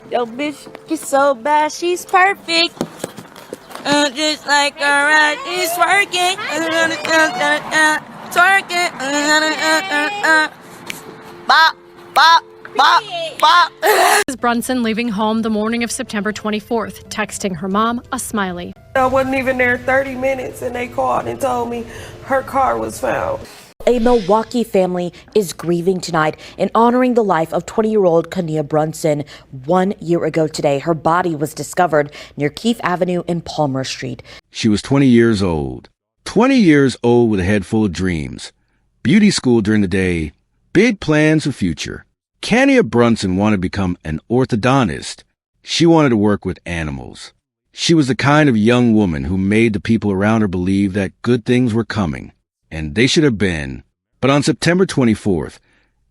Yo, bitch, she's so bad, she's perfect. Just like a ride, she's twerking. Twerking. Bop, bop, bop, bop. Brunson leaving home the morning of September 24th, texting her mom a smiley. I wasn't even there 30 minutes and they called and told me her car was found. A Milwaukee family is grieving tonight in honoring the life of 20-year-old Kania Brunson. 1 year ago today, her body was discovered near Keefe Avenue and Palmer Street. She was 20 years old. 20 years old with a head full of dreams. Beauty school during the day. Big plans for future. Kania Brunson wanted to become an orthodontist. She wanted to work with animals. She was the kind of young woman who made the people around her believe that good things were coming. And they should have been. But on September 24th,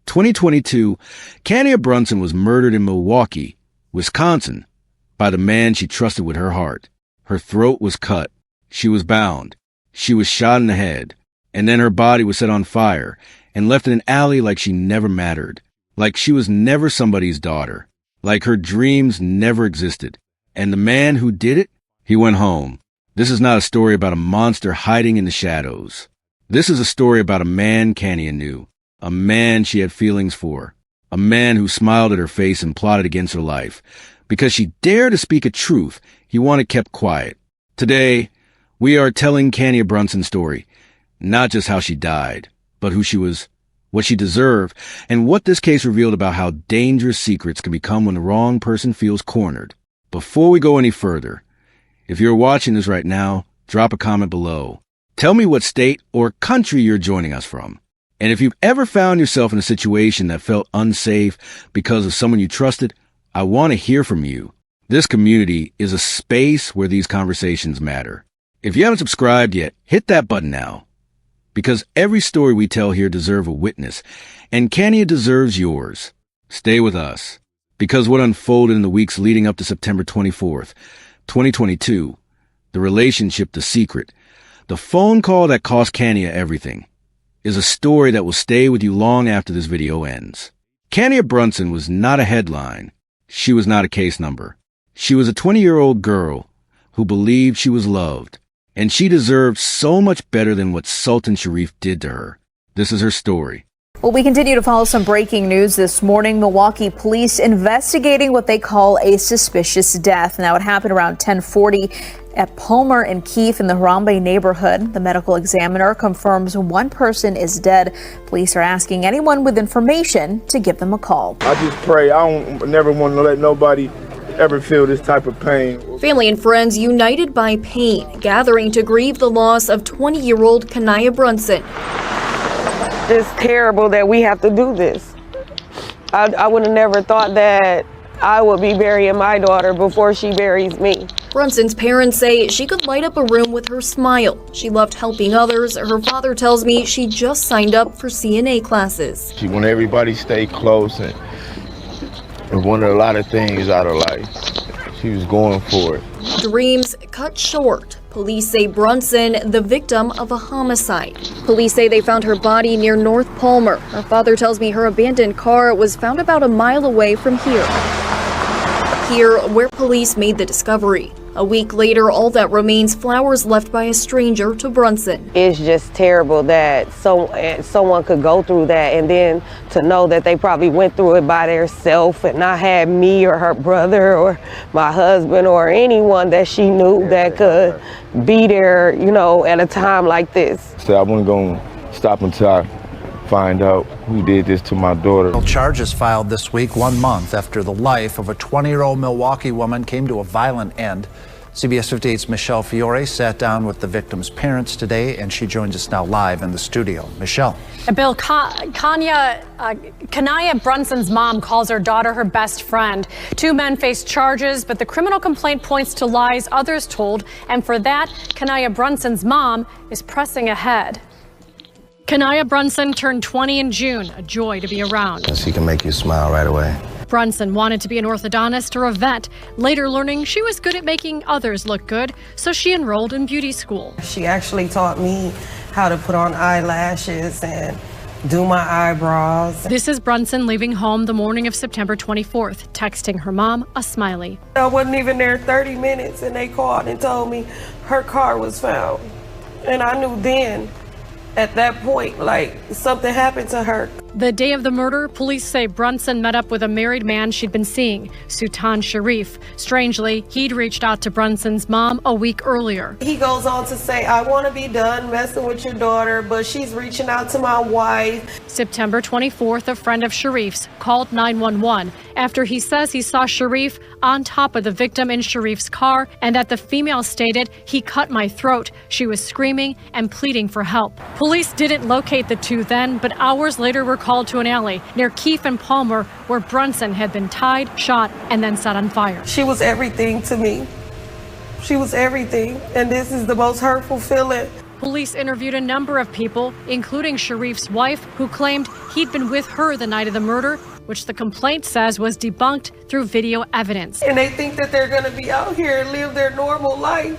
2022, Kania Brunson was murdered in Milwaukee, Wisconsin, by the man she trusted with her heart. Her throat was cut. She was bound. She was shot in the head. And then her body was set on fire and left in an alley like she never mattered. Like she was never somebody's daughter. Like her dreams never existed. And the man who did it, he went home. This is not a story about a monster hiding in the shadows. This is a story about a man Kania knew, a man she had feelings for, a man who smiled at her face and plotted against her life. Because she dared to speak a truth he wanted kept quiet. Today, we are telling Kania Brunson's story, not just how she died, but who she was, what she deserved, and what this case revealed about how dangerous secrets can become when the wrong person feels cornered. Before we go any further, if you're watching this right now, drop a comment below. Tell me what state or country you're joining us from. And if you've ever found yourself in a situation that felt unsafe because of someone you trusted, I want to hear from you. This community is a space where these conversations matter. If you haven't subscribed yet, hit that button now. Because every story we tell here deserves a witness, and Kania deserves yours. Stay with us. Because what unfolded in the weeks leading up to September 24th, 2022, the relationship, the secret, the phone call that cost Kania everything, is a story that will stay with you long after this video ends. Kania Brunson was not a headline. She was not a case number. She was a 20-year-old girl who believed she was loved, and she deserved so much better than what Sultan Shareef did to her. This is her story. Well, we continue to follow some breaking news this morning. Milwaukee police investigating what they call a suspicious death. Now, it happened around 10:40 at Palmer and Keefe in the Harambe neighborhood. The medical examiner confirms one person is dead. Police are asking anyone with information to give them a call. I just pray. I don't never want to let nobody ever feel this type of pain. Family and friends united by pain, gathering to grieve the loss of 20-year-old Kania Brunson. It's terrible that we have to do this. I would have never thought that I would be burying my daughter before she buries me. Brunson's parents say she could light up a room with her smile. She loved helping others. Her father tells me she just signed up for CNA classes. She wanted everybody to stay close and wanted a lot of things out of life. She was going for it. Dreams cut short. Police say Brunson, the victim of a homicide. Police say they found her body near North Palmer. Her father tells me her abandoned car was found about a mile away from here. Here, where police made the discovery. A week later, all that remains flowers left by a stranger to Brunson. It's just terrible that someone could go through that, and then to know that they probably went through it by themselves and not had me or her brother or my husband or anyone that she knew that could be there, you know, at a time like this. So I wasn't going to stop until I find out who did this to my daughter. Charges filed this week, 1 month after the life of a 20-year-old Milwaukee woman came to a violent end. CBS 58's Michelle Fiore sat down with the victim's parents today, and she joins us now live in the studio. Michelle. Bill, Kania Brunson's mom calls her daughter her best friend. 2 men face charges, but the criminal complaint points to lies others told, and for that, Kania Brunson's mom is pressing ahead. Kania Brunson turned 20 in June, a joy to be around. She can make you smile right away. Brunson wanted to be an orthodontist or a vet, later learning she was good at making others look good, so she enrolled in beauty school. She actually taught me how to put on eyelashes and do my eyebrows. This is Brunson leaving home the morning of September 24th, texting her mom a smiley. I wasn't even there 30 minutes and they called and told me her car was found. And I knew then, at that point, like, something happened to her. The day of the murder, police say Brunson met up with a married man she'd been seeing, Sultan Shareef. Strangely, he'd reached out to Brunson's mom a week earlier. He goes on to say, I want to be done messing with your daughter, but she's reaching out to my wife. September 24th, a friend of Shareef's called 911 after he says he saw Shareef on top of the victim in Shareef's car and that the female stated, "He cut my throat." She was screaming and pleading for help. Police didn't locate the two then, but hours later were called to an alley near Keefe and Palmer where Brunson had been tied, shot, and then set on fire. She was everything to me. She was everything, and this is the most hurtful feeling. Police interviewed a number of people, including Shareef's wife, who claimed he'd been with her the night of the murder, which the complaint says was debunked through video evidence. And they think that they're going to be out here and live their normal life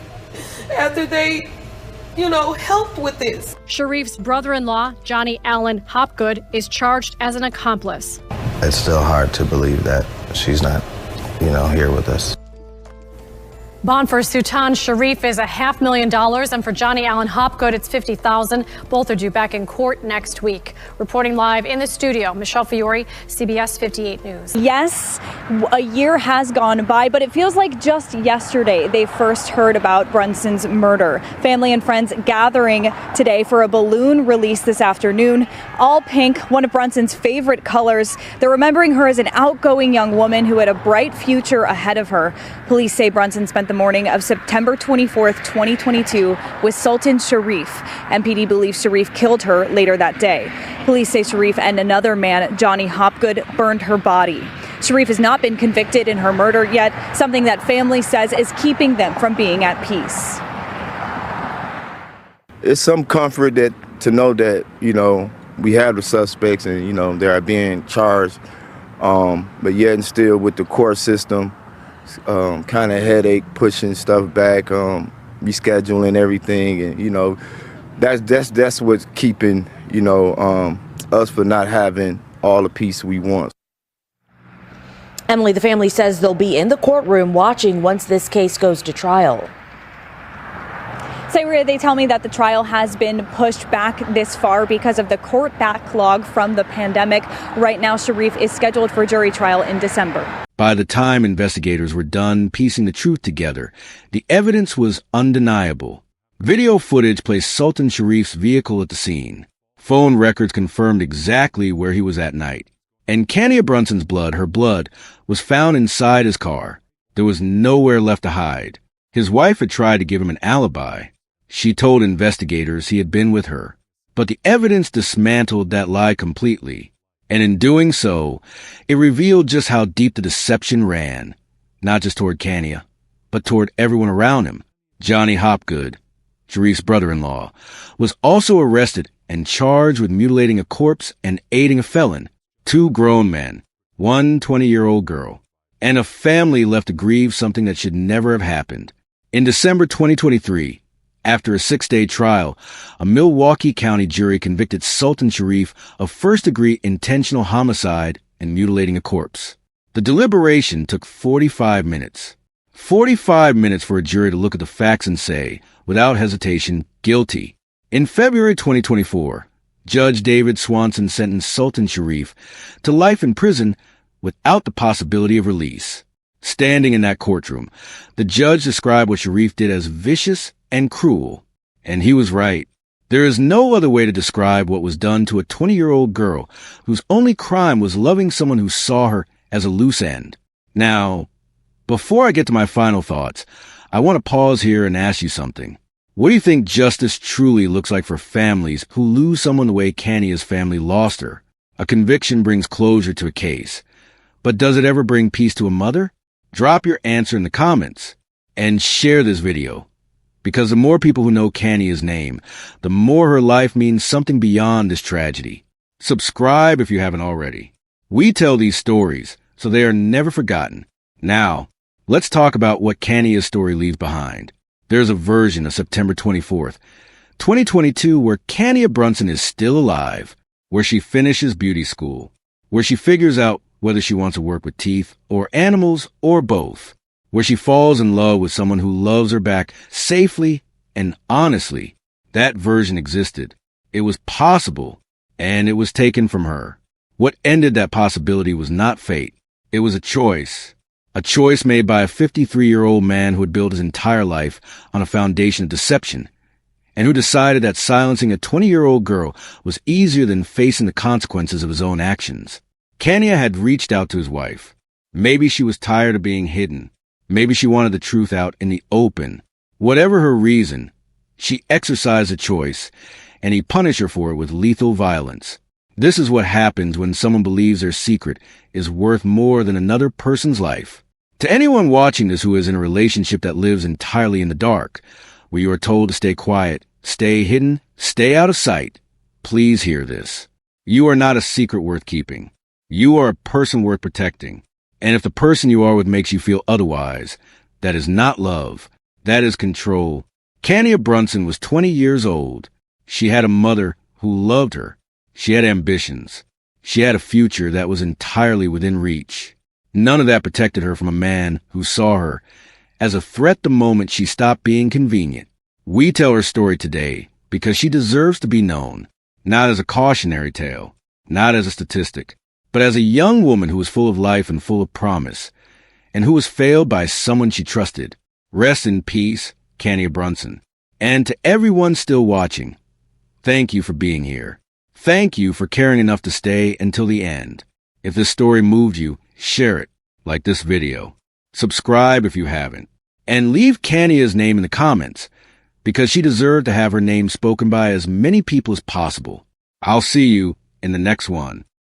after they, helped with this. Shareef's brother-in-law, Johnny Allen Hopgood, is charged as an accomplice. It's still hard to believe that she's not, here with us. Bond for Sultan Shareef is $500,000, and for Johnny Allen Hopgood, it's $50,000. Both are due back in court next week. Reporting live in the studio, Michelle Fiore, CBS 58 News. Yes, a year has gone by, but it feels like just yesterday they first heard about Brunson's murder. Family and friends gathering today for a balloon release this afternoon. All pink, one of Brunson's favorite colors. They're remembering her as an outgoing young woman who had a bright future ahead of her. Police say Brunson spent the morning of September 24th, 2022 with Sultan Shareef. MPD believes Shareef killed her later that day. Police say Shareef and another man, Johnny Hopgood, burned her body. Shareef has not been convicted in her murder yet, something that family says is keeping them from being at peace. It's some comfort to know that, we have the suspects and, they are being charged. But yet and still with the court system, kind of headache, pushing stuff back, rescheduling everything, and that's what's keeping us from not having all the peace we want. Emily, the family says they'll be in the courtroom watching once this case goes to trial. Sayria, they tell me that the trial has been pushed back this far because of the court backlog from the pandemic. Right now, Shareef is scheduled for jury trial in December. By the time investigators were done piecing the truth together, the evidence was undeniable. Video footage placed Sultan Shareef's vehicle at the scene. Phone records confirmed exactly where he was at night. And Kania Brunson's blood, her blood, was found inside his car. There was nowhere left to hide. His wife had tried to give him an alibi. She told investigators he had been with her. But the evidence dismantled that lie completely. And in doing so, it revealed just how deep the deception ran, not just toward Kania, but toward everyone around him. Johnny Hopgood, Shareef's brother-in-law, was also arrested and charged with mutilating a corpse and aiding a felon. 2 grown men, 1 20-year-old girl, and a family left to grieve something that should never have happened. In December 2023, after a 6-day trial, a Milwaukee County jury convicted Sultan Shareef of first-degree intentional homicide and mutilating a corpse. The deliberation took 45 minutes. 45 minutes for a jury to look at the facts and say, without hesitation, guilty. In February 2024, Judge David Swanson sentenced Sultan Shareef to life in prison without the possibility of release. Standing in that courtroom, the judge described what Shareef did as vicious and cruel, and he was right. There is no other way to describe what was done to a 20-year-old girl whose only crime was loving someone who saw her as a loose end. Now, before I get to my final thoughts, I want to pause here and ask you something. What do you think justice truly looks like for families who lose someone the way Kania's family lost her? A conviction brings closure to a case, but does it ever bring peace to a mother? Drop your answer in the comments and share this video. Because the more people who know Kania's name, the more her life means something beyond this tragedy. Subscribe if you haven't already. We tell these stories so they are never forgotten. Now, let's talk about what Kania's story leaves behind. There's a version of September 24th, 2022 where Kania Brunson is still alive, where she finishes beauty school, where she figures out whether she wants to work with teeth or animals or both, where she falls in love with someone who loves her back safely and honestly. That version existed. It was possible, and it was taken from her. What ended that possibility was not fate. It was a choice made by a 53-year-old man who had built his entire life on a foundation of deception, and who decided that silencing a 20-year-old girl was easier than facing the consequences of his own actions. Kania had reached out to his wife. Maybe she was tired of being hidden. Maybe she wanted the truth out in the open. Whatever her reason, she exercised a choice, and he punished her for it with lethal violence. This is what happens when someone believes their secret is worth more than another person's life. To anyone watching this who is in a relationship that lives entirely in the dark, where you are told to stay quiet, stay hidden, stay out of sight, please hear this. You are not a secret worth keeping. You are a person worth protecting. And if the person you are with makes you feel otherwise, that is not love. That is control. Kania Brunson was 20 years old. She had a mother who loved her. She had ambitions. She had a future that was entirely within reach. None of that protected her from a man who saw her as a threat the moment she stopped being convenient. We tell her story today because she deserves to be known, not as a cautionary tale, not as a statistic, but as a young woman who was full of life and full of promise, and who was failed by someone she trusted. Rest in peace, Kania Brunson. And to everyone still watching, thank you for being here. Thank you for caring enough to stay until the end. If this story moved you, share it, like this video. Subscribe if you haven't. And leave Kania's name in the comments, because she deserved to have her name spoken by as many people as possible. I'll see you in the next one.